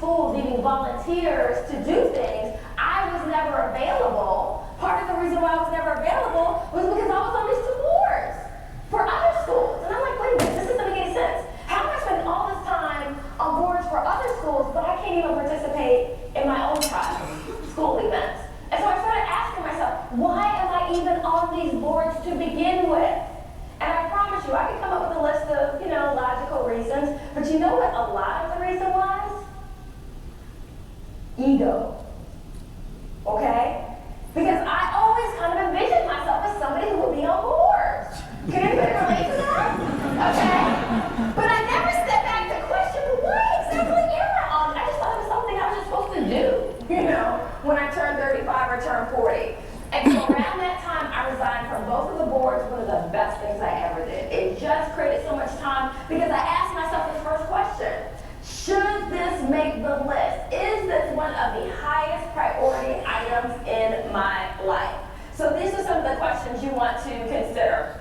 schools needing volunteers to do things, I was never available. Part of the reason why I was never available was because I was on these two boards for other schools. And I'm like, wait a minute, this doesn't make any sense. How am I spending all this time on boards for other schools, but I can't even participate in my own child's school events? And so I started asking myself, why am I even on these boards to begin with? And I promise you, I could come up with a list of, logical reasons, but you know what a lot of the reason was? Ego. Okay? Because I always kind of envisioned myself as somebody who would be on boards. Can anybody relate to that? Okay? But I never stepped back to question, well, why exactly am I on? I just thought it was something I was just supposed to do, when I turned 35 or turned 40. And so around that time, I resigned from both of the boards. One of the best things I ever did. It just created so much time because I asked myself this first question. Should this make the list? Is this one of the highest priority items in my life? So these are some of the questions you want to consider.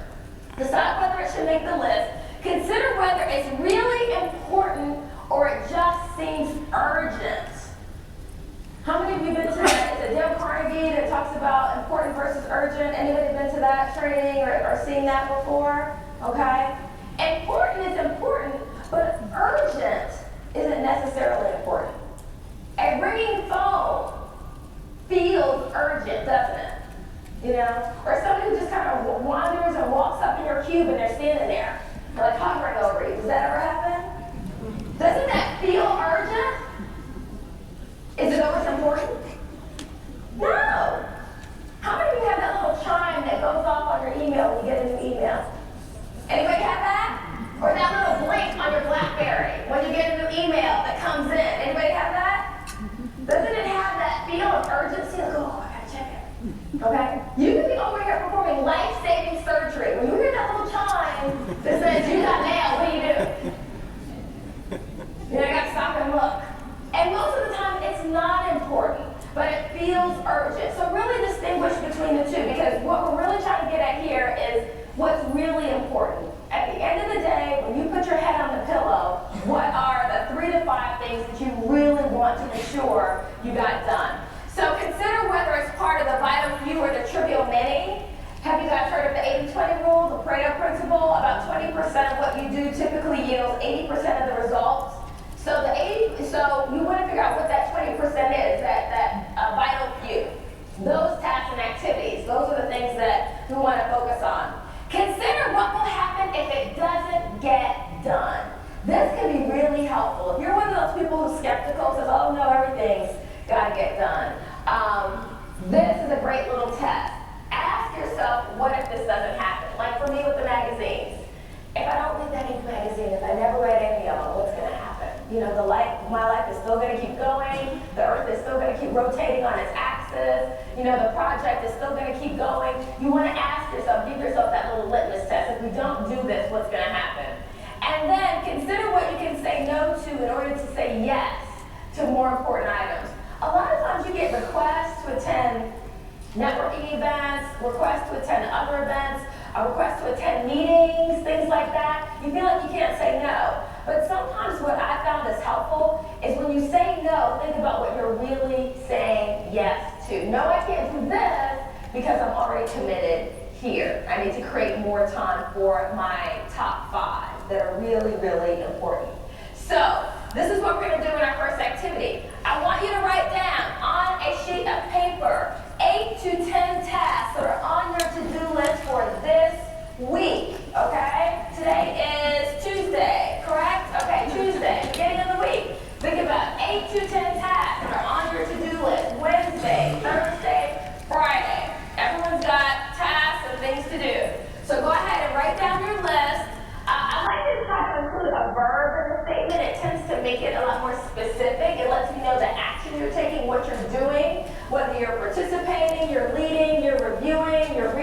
Decide whether it should make the list. Consider whether it's really important or it just seems urgent. How many of you been to that? Is it Dale Carnegie that talks about important versus urgent? Anybody been to that training or seen that before? Okay? Important is important, but urgent isn't necessarily important. A ringing phone feels urgent, doesn't it? Or somebody who just kind of wanders and walks up in your cube and they're standing there, like hovering over you. Does that ever happen? Doesn't that feel urgent? Is it always important? No. How many of you have that little chime that goes off on your email when you get a new email? Anybody have that? Or that little blink on your BlackBerry when you get a new email that comes in? Anybody have that? Doesn't it have that feel of urgency? Like, oh, I gotta check it. Okay? You can be over here performing life-saving surgery. When you hear that little chime that says you got nailed, what do you do? You gotta stop and look. And most of the time, it's not important, but it feels urgent. So really distinguish between the two, because what we're really trying to get at here is what's really important. At the end of the day, when you put your head on the pillow, what are the 3 to 5 things that you really want to ensure you got done? So consider whether it's part of the vital few or the trivial many. Have you guys heard of the 80-20 rule, the Pareto principle? About 20% of what you do typically yields 80% of the results. So you want to figure out what that 20% is, that vital few. Those tasks and activities, those are the things that we want to focus on. Consider what will happen if it doesn't get done. This can be really helpful. If you're one of those people who's skeptical, says, oh no, everything's got to get done. This is a great little test. Ask yourself, what if this doesn't happen? Like for me with the magazines. If I don't read that magazine, if I never read any of them, what's going to happen? My life is still going to keep going. The earth is still going to keep rotating on its axis. The project is still going to keep going. You want to ask yourself, give yourself that little litmus test. If we don't do this, what's going to happen? And then consider what you can say no to in order to say yes to more important items. A lot of times you get requests to attend networking events, requests to attend other events, a request to attend meetings, things like that. You feel like you can't say no. But sometimes what I found is helpful is when you say no, think about what you're really saying yes to. No, I can't do this because I'm already committed here. I need to create more time for my top 5 that are really, really important. So this is what we're going to do in our first activity. I want you to write down on a sheet of paper 8 to 10 tasks that are on your to-do list for this week, okay? Today is Tuesday, correct? Okay, Tuesday, beginning of the week. Think about 8 to 10 tasks that are on your to-do list. Wednesday, Thursday, Friday. Everyone's got tasks and things to do. So go ahead and write down your list. I like to try to include a verb in the statement. It tends to make it a lot